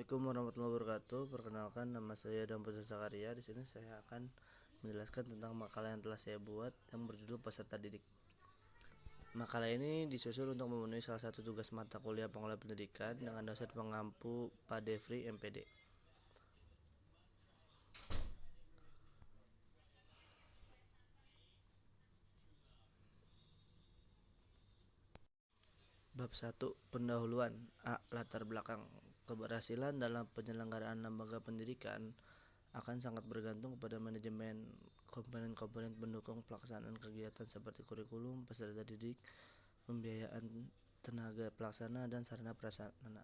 Assalamualaikum warahmatullahi wabarakatuh. Perkenalkan, nama saya Dan Putra Zakaria. Di sini saya akan menjelaskan tentang makalah yang telah saya buat yang berjudul Peserta Didik. Makalah ini disusun untuk memenuhi salah satu tugas mata kuliah pengelolaan pendidikan dengan dosen pengampu Pak Devri MPD. Bab 1. Pendahuluan. A. Latar belakang. Keberhasilan dalam penyelenggaraan lembaga pendidikan akan sangat bergantung pada manajemen komponen-komponen pendukung pelaksanaan kegiatan seperti kurikulum, peserta didik, pembiayaan tenaga pelaksana, dan sarana prasarana.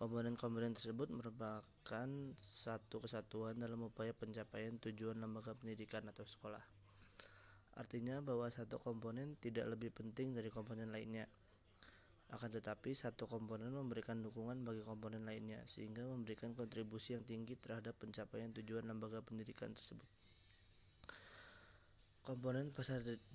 Komponen-komponen tersebut merupakan satu kesatuan dalam upaya pencapaian tujuan lembaga pendidikan atau sekolah. Artinya bahwa satu komponen tidak lebih penting dari komponen lainnya. Akan tetapi satu komponen memberikan dukungan bagi komponen lainnya sehingga memberikan kontribusi yang tinggi terhadap pencapaian tujuan lembaga pendidikan tersebut. Komponen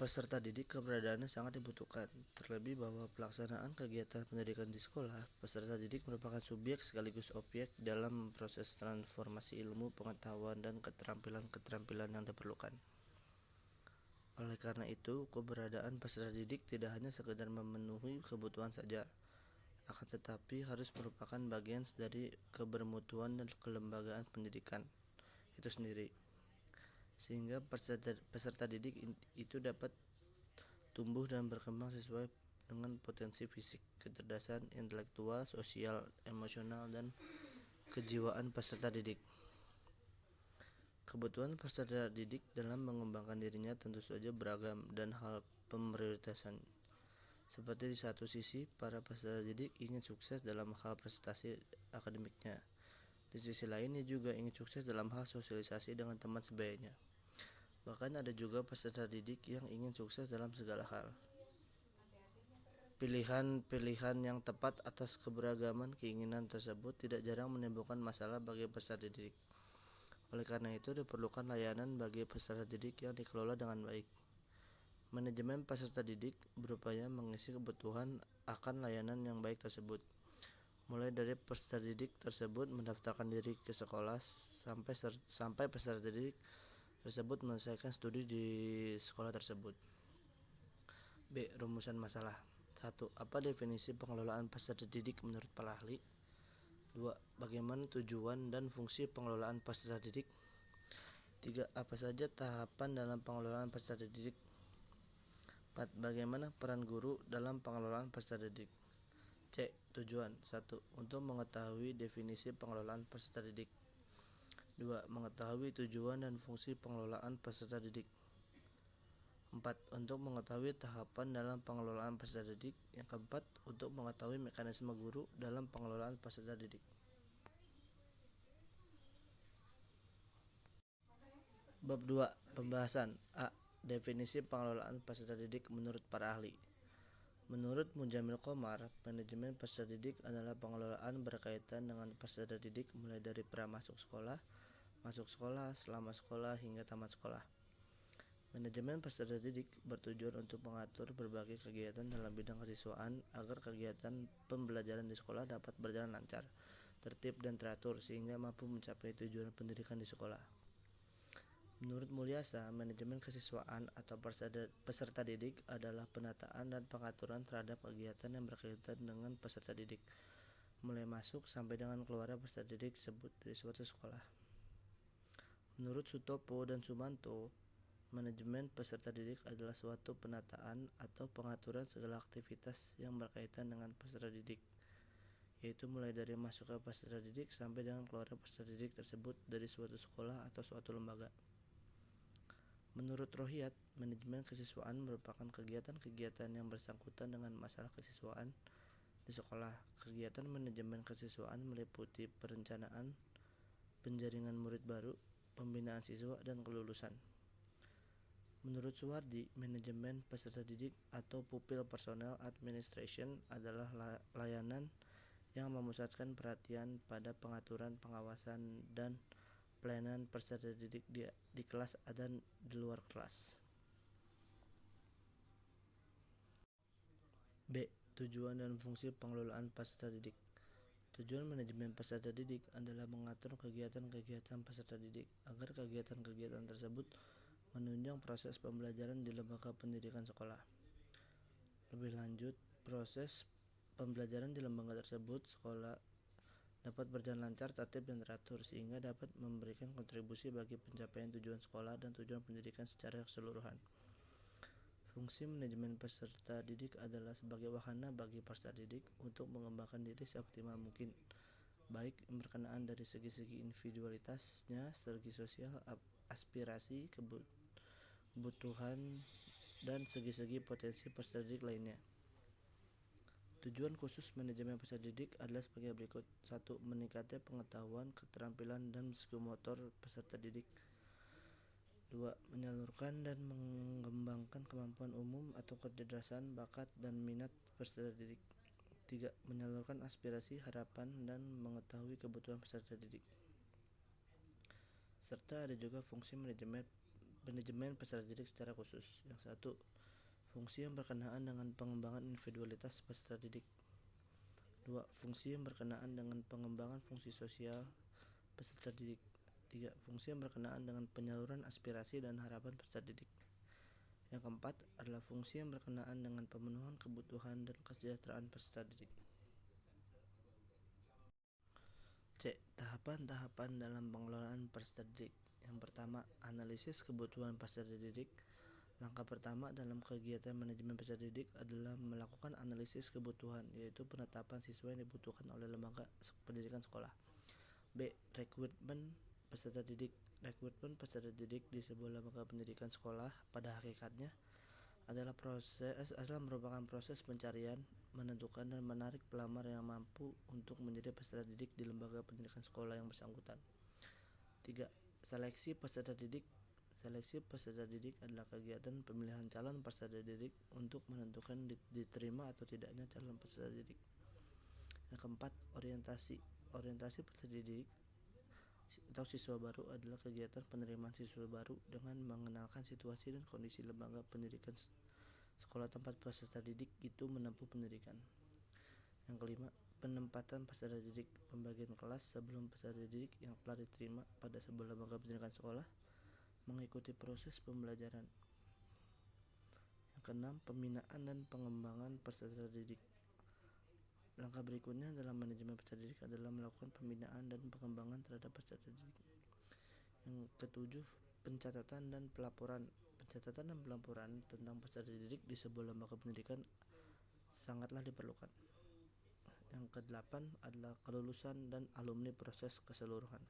peserta didik keberadaannya sangat dibutuhkan, terlebih bahwa pelaksanaan kegiatan pendidikan di sekolah, peserta didik merupakan subjek sekaligus objek dalam proses transformasi ilmu, pengetahuan, dan keterampilan-keterampilan yang diperlukan. Oleh karena itu, keberadaan peserta didik tidak hanya sekedar memenuhi kebutuhan saja, akan tetapi harus merupakan bagian dari kebermutuan dan kelembagaan pendidikan itu sendiri, sehingga peserta didik itu dapat tumbuh dan berkembang sesuai dengan potensi fisik, kecerdasan, intelektual, sosial, emosional, dan kejiwaan peserta didik. Kebutuhan peserta didik dalam mengembangkan dirinya tentu saja beragam dan hal pemprioritasan. Seperti di satu sisi, para peserta didik ingin sukses dalam hal prestasi akademiknya. Di sisi lain, ia juga ingin sukses dalam hal sosialisasi dengan teman sebayanya. Bahkan ada juga peserta didik yang ingin sukses dalam segala hal. Pilihan-pilihan yang tepat atas keberagaman keinginan tersebut tidak jarang menimbulkan masalah bagi peserta didik. Oleh karena itu, diperlukan layanan bagi peserta didik yang dikelola dengan baik. Manajemen peserta didik berupaya mengisi kebutuhan akan layanan yang baik tersebut, mulai dari peserta didik tersebut mendaftarkan diri ke sekolah sampai peserta didik tersebut menyelesaikan studi di sekolah tersebut. B. Rumusan masalah. 1. Apa definisi pengelolaan peserta didik menurut para ahli? 2. Bagaimana tujuan dan fungsi pengelolaan peserta didik? 3. Apa saja tahapan dalam pengelolaan peserta didik? 4. Bagaimana peran guru dalam pengelolaan peserta didik? C. Tujuan. 1. Untuk mengetahui definisi pengelolaan peserta didik. 2. Mengetahui tujuan dan fungsi pengelolaan peserta didik. 4. Untuk mengetahui tahapan dalam pengelolaan peserta didik. Yang keempat, untuk mengetahui mekanisme guru dalam pengelolaan peserta didik. Bab 2. Pembahasan. A. Definisi pengelolaan peserta didik menurut para ahli. Menurut Mujamil Komar, manajemen peserta didik adalah pengelolaan berkaitan dengan peserta didik mulai dari pra-masuk sekolah, masuk sekolah, selama sekolah, hingga tamat sekolah. Manajemen peserta didik bertujuan untuk mengatur berbagai kegiatan dalam bidang kesiswaan agar kegiatan pembelajaran di sekolah dapat berjalan lancar, tertib, dan teratur sehingga mampu mencapai tujuan pendidikan di sekolah. Menurut Mulyasa, manajemen kesiswaan atau peserta didik adalah penataan dan pengaturan terhadap kegiatan yang berkaitan dengan peserta didik, mulai masuk sampai dengan keluarnya peserta didik tersebut dari suatu sekolah. Menurut Sutopo dan Sumanto, manajemen peserta didik adalah suatu penataan atau pengaturan segala aktivitas yang berkaitan dengan peserta didik, yaitu mulai dari masuknya peserta didik sampai dengan keluarnya peserta didik tersebut dari suatu sekolah atau suatu lembaga. Menurut Rohiyat, manajemen kesiswaan merupakan kegiatan-kegiatan yang bersangkutan dengan masalah kesiswaan di sekolah. Kegiatan manajemen kesiswaan meliputi perencanaan, penjaringan murid baru, pembinaan siswa, dan kelulusan. Menurut Suwardi, manajemen peserta didik atau pupil personnel administration adalah layanan yang memusatkan perhatian pada pengaturan, pengawasan, dan pelayanan peserta didik di kelas dan di luar kelas. B. Tujuan dan fungsi pengelolaan peserta didik. Tujuan manajemen peserta didik adalah mengatur kegiatan-kegiatan peserta didik agar kegiatan-kegiatan tersebut menunjang proses pembelajaran di lembaga pendidikan sekolah. Lebih lanjut, proses pembelajaran di lembaga tersebut sekolah dapat berjalan lancar, tertib, dan teratur sehingga dapat memberikan kontribusi bagi pencapaian tujuan sekolah dan tujuan pendidikan secara keseluruhan. Fungsi manajemen peserta didik adalah sebagai wahana bagi peserta didik untuk mengembangkan diri seoptimal mungkin, baik berkenaan dari segi-segi individualitasnya, segi sosial, aspirasi, kebutuhan, dan segi-segi potensi peserta didik lainnya. Tujuan khusus manajemen peserta didik adalah sebagai berikut. 1. Meningkatkan pengetahuan, keterampilan, dan psikomotor peserta didik. 2. Menyalurkan dan mengembangkan kemampuan umum atau kecerdasan, bakat, dan minat peserta didik. 3. Menyalurkan aspirasi, harapan, dan mengetahui kebutuhan peserta didik. Serta ada juga fungsi manajemen peserta didik secara khusus. Yang 1. Fungsi yang berkenaan dengan pengembangan individualitas peserta didik. 2. Fungsi yang berkenaan dengan pengembangan fungsi sosial peserta didik. 3. Fungsi yang berkenaan dengan penyaluran aspirasi dan harapan peserta didik. Yang keempat adalah fungsi yang berkenaan dengan pemenuhan kebutuhan dan kesejahteraan peserta didik. C. Tahapan-tahapan dalam pengelolaan peserta didik. Yang pertama, analisis kebutuhan peserta didik. Langkah pertama dalam kegiatan manajemen peserta didik adalah melakukan analisis kebutuhan, yaitu penetapan siswa yang dibutuhkan oleh lembaga pendidikan sekolah. B. Rekrutmen peserta didik. Rekrutmen peserta didik di sebuah lembaga pendidikan sekolah pada hakikatnya adalah merupakan proses pencarian, menentukan, dan menarik pelamar yang mampu untuk menjadi peserta didik di lembaga pendidikan sekolah yang bersangkutan. 3. Seleksi peserta didik. Seleksi peserta didik adalah kegiatan pemilihan calon peserta didik untuk menentukan diterima atau tidaknya calon peserta didik. Yang keempat, orientasi. Orientasi peserta didik atau siswa baru adalah kegiatan penerimaan siswa baru dengan mengenalkan situasi dan kondisi lembaga pendidikan sekolah tempat peserta didik itu menempuh pendidikan. Yang kelima, penempatan peserta didik. Pembagian kelas sebelum peserta didik yang telah diterima pada sebuah lembaga pendidikan sekolah mengikuti proses pembelajaran. Yang keenam, pembinaan dan pengembangan peserta didik. Langkah berikutnya dalam manajemen peserta didik adalah melakukan pembinaan dan pengembangan terhadap peserta didik. Yang ketujuh, pencatatan dan pelaporan. Pencatatan dan pelaporan tentang peserta didik di sebuah lembaga pendidikan sangatlah diperlukan. Yang kedelapan adalah kelulusan dan alumni proses keseluruhan.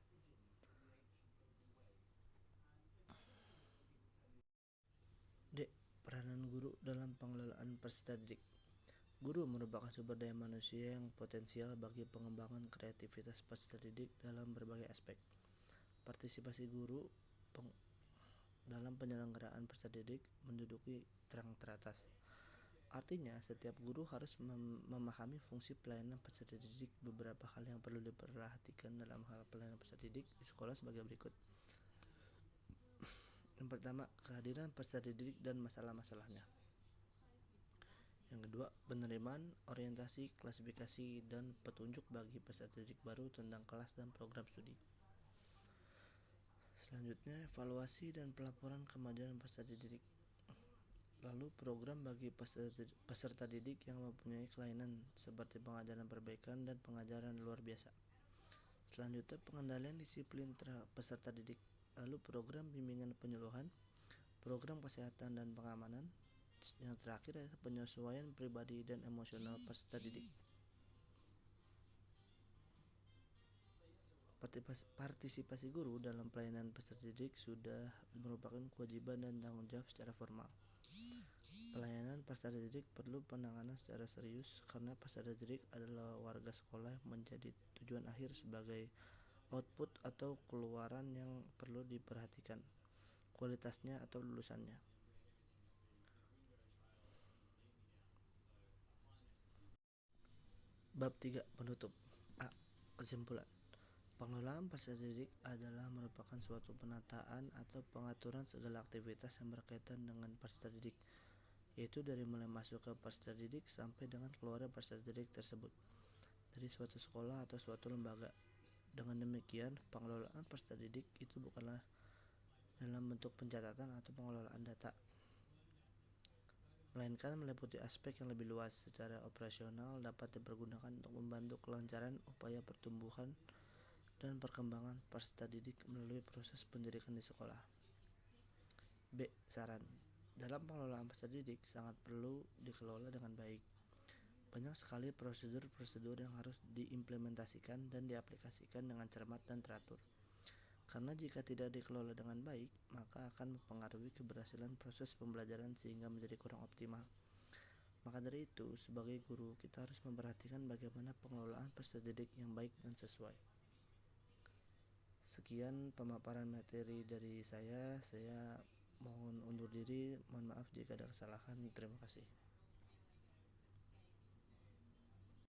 D. Peranan guru dalam pengelolaan peserta didik. Guru merupakan sumber daya manusia yang potensial bagi pengembangan kreativitas peserta didik dalam berbagai aspek. Partisipasi guru dalam penyelenggaraan peserta didik menduduki rang teratas. Artinya, setiap guru harus memahami fungsi pelayanan peserta didik. Beberapa hal yang perlu diperhatikan dalam hal pelayanan peserta didik di sekolah sebagai berikut. Yang pertama, kehadiran peserta didik dan masalah-masalahnya. Yang kedua, penerimaan, orientasi, klasifikasi, dan petunjuk bagi peserta didik baru tentang kelas dan program studi. Selanjutnya, evaluasi dan pelaporan kemajuan peserta didik. Lalu, program bagi peserta didik yang mempunyai kelainan seperti pengajaran perbaikan dan pengajaran luar biasa. Selanjutnya, pengendalian disiplin peserta didik. Lalu, program bimbingan penyuluhan, program kesehatan dan pengamanan. Yang terakhir adalah penyesuaian pribadi dan emosional peserta didik. Partisipasi guru dalam pelayanan peserta didik sudah merupakan kewajiban dan tanggung jawab secara formal. Pelayanan peserta didik perlu penanganan secara serius karena peserta didik adalah warga sekolah menjadi tujuan akhir sebagai output atau keluaran yang perlu diperhatikan kualitasnya atau lulusannya. Bab 3 penutup. A. Kesimpulan. Pengelolaan peserta didik adalah merupakan suatu penataan atau pengaturan segala aktivitas yang berkaitan dengan peserta didik, yaitu dari mulai masuk ke peserta didik sampai dengan keluar peserta didik tersebut. dari suatu sekolah atau suatu lembaga. Dengan demikian, pengelolaan peserta didik itu bukanlah dalam bentuk pencatatan atau pengelolaan data, melainkan meliputi aspek yang lebih luas. Secara operasional dapat dipergunakan untuk membantu kelancaran upaya pertumbuhan dan perkembangan peserta didik melalui proses pendidikan di sekolah. B. Saran. Dalam pengelolaan peserta didik sangat perlu dikelola dengan baik. Banyak sekali prosedur-prosedur yang harus diimplementasikan dan diaplikasikan dengan cermat dan teratur. Karena jika tidak dikelola dengan baik, maka akan mempengaruhi keberhasilan proses pembelajaran sehingga menjadi kurang optimal. Maka dari itu, sebagai guru, kita harus memperhatikan bagaimana pengelolaan peserta didik yang baik dan sesuai. Sekian pemaparan materi dari saya mohon undur diri, mohon maaf jika ada kesalahan. Terima kasih.